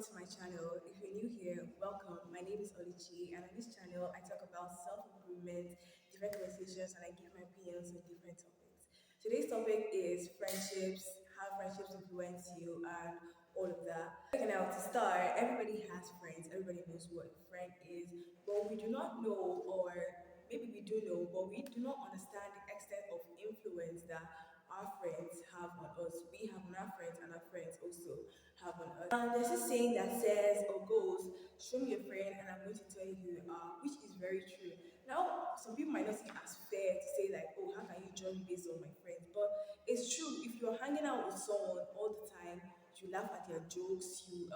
welcome to my channel. If you're new here, welcome. My name is Olichi, and on this channel, I talk about self-improvement, different conversations, and I give my opinions on different topics. Today's topic is friendships, how friendships influence you, and all of that. Okay, now to start, everybody has friends. Everybody knows what a friend is, but we do not know, or maybe we do know, but we do not understand the extent of influence that our friends have on us. We have on our friends, and our friends also have on us. There's this saying that says or goes, show me a friend and I'm going to tell you who you are, which is very true. Now, some people might not see it as fair to say like, oh, how can you judge me based on my friends? But it's true. If you're hanging out with someone all the time, you laugh at their jokes, you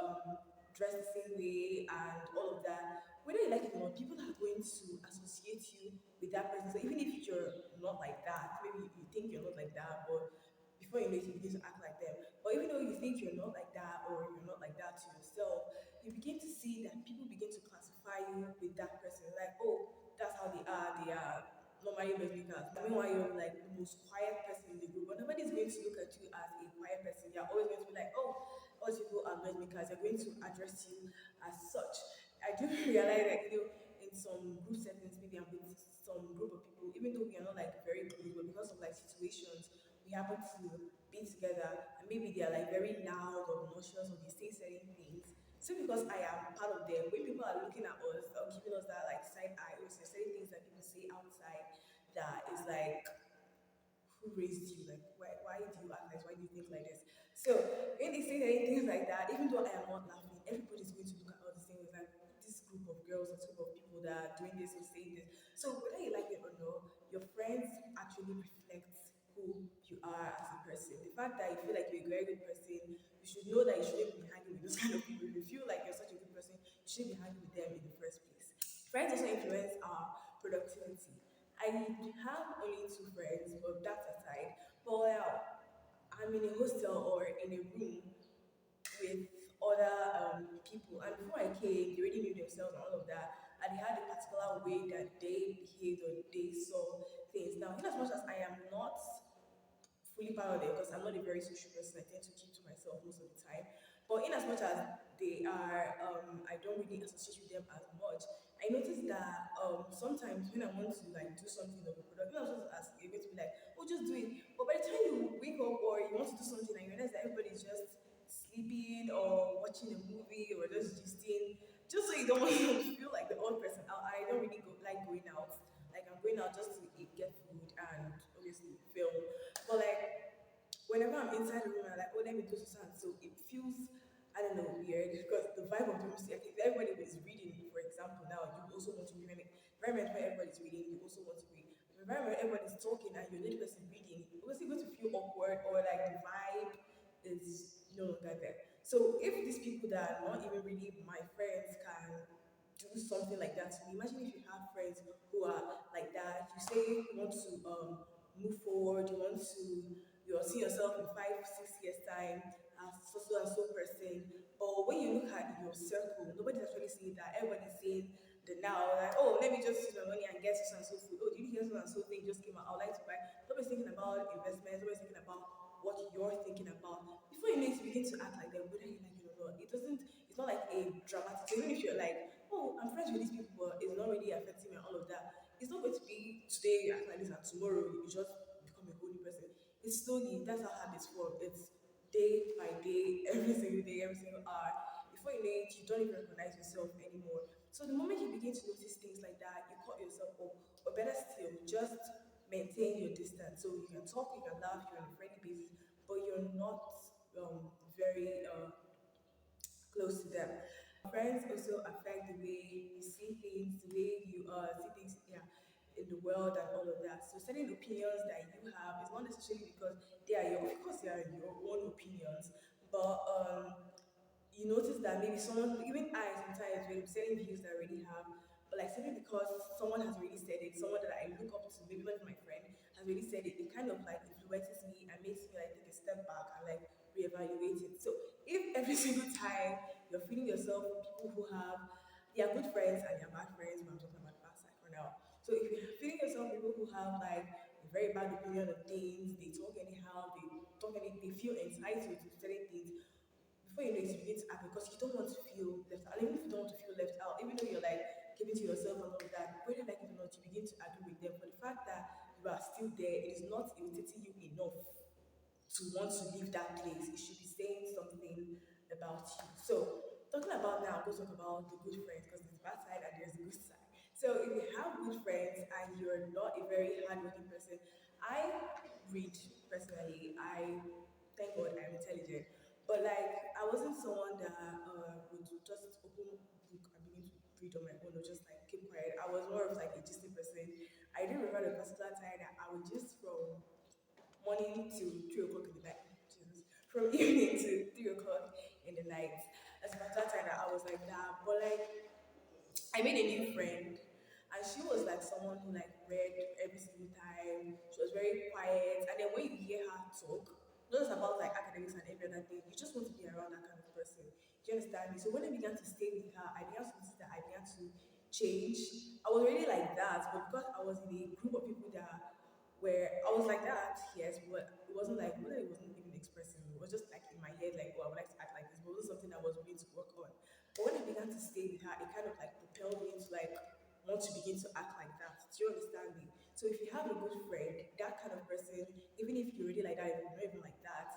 dress the same way and all of that, whether you like it or not, people are going to associate you with that person. So even if you're not like that, maybe you think you're not like that, but before you know it, you begin to act like them. But even though you think you're not like that or you're not like that to yourself, you begin to see that people begin to classify you with that person. Like, oh, that's how they are. They are normally noisemaker. Meanwhile, you're like the most quiet person in the group, but nobody's going to look at you as a quiet person. You're always going to be like, oh, all these people are noisemakers. They're going to address you as such. I do realize that, in some group settings, maybe I'm with some group of people, even though we are not like very close, but because of like situations, we happen to be together, and maybe they are like very loud or obnoxious or they say certain things. So because I am part of them, when people are looking at us or giving us that like side eye, or certain things that people say outside that is like, who raised you? Like, why do you act like this? Why do you think like this? So when they say things like that, even though I am not laughing, everybody's going to look at all the same as like this group of girls or group of people that are doing this or saying this. So whether you like it or not, your friends actually reflect who you are as a person. The fact that you feel like you're a very good person, you should know that you shouldn't be hanging with those kind of people. If you feel like you're such a good person, you shouldn't be hanging with them in the first place. Friends also influence our productivity. I have only two friends, but that aside, but I'm in a hostel or in a room with other people, and before I came, they already knew themselves and all of that, and they had a particular way that they behaved or they saw things. Now, in as much as I am not fully part of them because I'm not a very social person. I tend to keep to myself most of the time. But in as much as they are, I don't really associate with them as much. I noticed that sometimes when I want to like do something of a product, I'm supposed to ask, you're going to be like, oh, just do it. But by the time you wake up or you want to do something and you realize that everybody's just sleeping or watching a movie or just gisting, just so you don't want to feel like the old person. I don't really like going out. Like I'm going out just to eat, get food, and obviously film. But like whenever I'm inside the room, I'm like, oh, let me do something. So it feels, I don't know, weird because the vibe of the room, like, if everybody is reading, for example, now you also want to read. Environment where everybody's reading, you also want to read. The environment where everybody's talking and you're the only person reading, obviously going to feel awkward or like the vibe is no longer there. So if these people that are not even really my friends can do something like that to me. Imagine if you have friends who are like that. You say you want to move forward, you want to you'll see yourself in 5, 6 years time as so and so person. But when you look at your circle, nobody's actually saying that. Everybody's saying the now, like, oh, let me just use my money and get so and so food. Oh, did you hear so and so thing just came out? I would like to buy. Nobody's thinking about investments, nobody's thinking about what you're thinking about. Before you know it, you begin to act like them, whether you like it or not. It's not like a dramatic thing. Even if you're like, oh, I'm friends with these people, but it's not really affecting me and all of that. It's not going to be today you act like this and tomorrow you just become a whole new person. It's slowly, that's how habits form. It's day by day, every single day, every single hour. Before you know it, you don't even recognize yourself anymore. So the moment you begin to notice things like that, you cut yourself off, or better still, just maintain your distance. So you can talk, you can laugh, you're on a friendly basis, but you're not very close to them. Friends also affect the way you see things, the way you see things, yeah, in the world and all of that. So certain opinions that you have is not necessarily because they are of course, they are your own opinions, but you notice that maybe someone, even I sometimes, when I'm certain views that I already have, but like simply because someone has already said it, someone that I look up to, maybe even my friend has already said it, it kind of like influences me and makes me like take a step back and like reevaluate it. So if every single time you're feeling yourself with people who have, they are good friends and they are bad friends, but I'm talking about the bad side for now. So if you're feeling yourself with people who have like a very bad opinion of things, they talk anyhow, they feel entitled to certain things, before you know it, you begin to act because you don't want to feel left out. And even if you don't want to feel left out, even though you're like keeping to yourself and all of that, whether you like it or not, you begin to agree with them. For the fact that you are still there, it is not irritating you enough to want to leave that place. It should be saying something about you. So, talking about now, I'm going to talk about the good friends because there's bad side and there's good side. So, if you have good friends and you're not a very hardworking person, I read personally. I thank God I'm intelligent, but like I wasn't someone that would just open book and begin to read on my own or just like keep quiet. I was more of like a Disney person. I do remember the particular time that I would just from morning to 3 o'clock in the night. Jesus. From evening to 3 o'clock in the night. That's about that time that I was like that. But like I made a new friend and she was like someone who like read every single time. She was very quiet. And then when you hear her talk, not just about like academics and every other thing, you just want to be around that kind of person. Do you understand me? So when I began to stay with her, I began to notice that I began to change. I was already like that, but because I was in a group of people that where I was like that, yes, but it wasn't like well, it wasn't even expressing. It was just like in my head, like, oh, I would like to act like this, but it wasn't something I was willing to work on. But when I began to stay with her, it kind of like propelled me into like want to begin to act like that. Do you understand me? So if you have a good friend, that kind of person, even if you're already like that, if you're not even like that,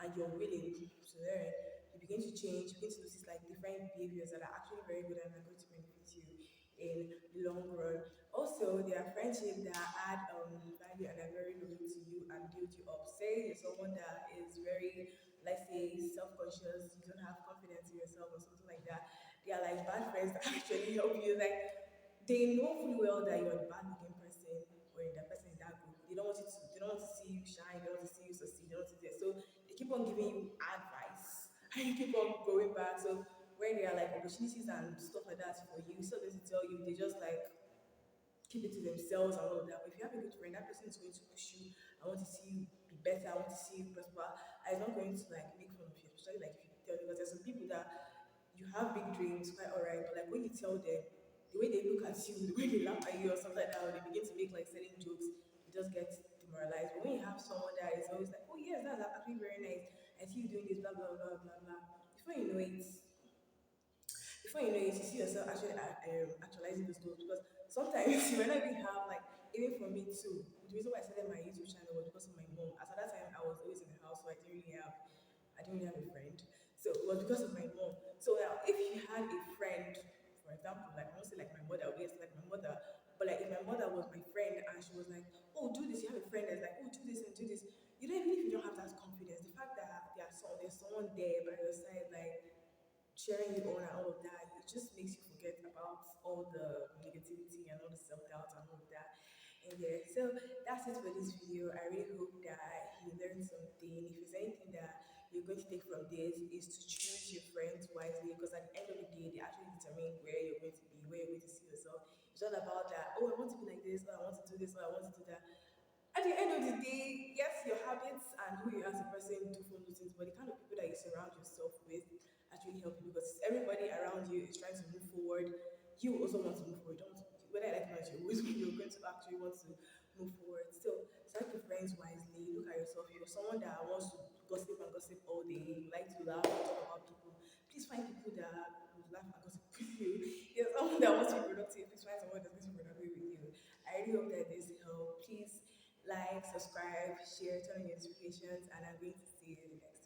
and you're willing to learn, you begin to change, you begin to notice like different behaviors that are actually very good and are going to benefit you in the long run. Also, there are friendships that add value and are very loyal to you and build you up. Say you're someone that is very, let's say, self-conscious, you don't have confidence in yourself or something like that. They are like bad friends that actually help you. Like they know fully well that you're a bad looking person or that person is that good. They don't want to see you shine, they don't want to see you succeed, they don't want to do that. So they keep on giving you advice and you keep on going back. So when there are like opportunities and stuff like that for you, so they tell you, they just like keep it to themselves and all of that. But if you have a good friend, that person is going to push you. I want to see you be better. I want to see you prosper. I'm not going to like make fun of you, especially like if you tell because there's some people that you have big dreams, quite alright, but like when you tell them, the way they look at you, the way they laugh at you or something like that, or they begin to make like certain jokes, you just get demoralized. But when you have someone that is always like, oh yes, that's actually very nice. I see you doing this, blah blah blah blah blah. Before you know it, before you know it, you see yourself actually actualizing those goals because sometimes you might not even have like even for me too. The reason why I started my YouTube channel was because of my mom. As at that time, I was always in the house, so I didn't really have a friend. So it was because of my mom. So now, if you had a friend, for example, like I won't say like my mother, yes, like my mother, but like if my mother was my friend and she was like, oh, do this, you have a friend that's like, oh, do this and do this. You don't even if you don't have that confidence, the fact that there's someone there by your side, like cheering you on and all of that, it just makes you forget about all the negativity and all the self doubt and all of that in there. So that's it for this video. I really hope that you learned something. If there's anything that you're going to take from this, is to choose your friends wisely because at the end of the day, they actually determine where you're going to be, where you're going to see yourself. It's all about that. Oh, I want to be like this. Oh, I want to do this. Oh, I want to do that. At the end of the day, yes, your habits and who you are as a person do follow things, but the kind of people that you surround yourself with actually help you because everybody around you is trying to move forward. You also want to move forward. Don't whether I like it or not, you're going to actually want to move forward. So select your friends wisely. Look at yourself. You're someone that wants to gossip and gossip all day. You like to laugh and talk about people. Please find people that would laugh and gossip with you. You're someone that wants to be productive. Please find someone that's going to be productive with you. I really hope that this helped. Please like, subscribe, share, turn on your notifications, and I'm going to see you in the next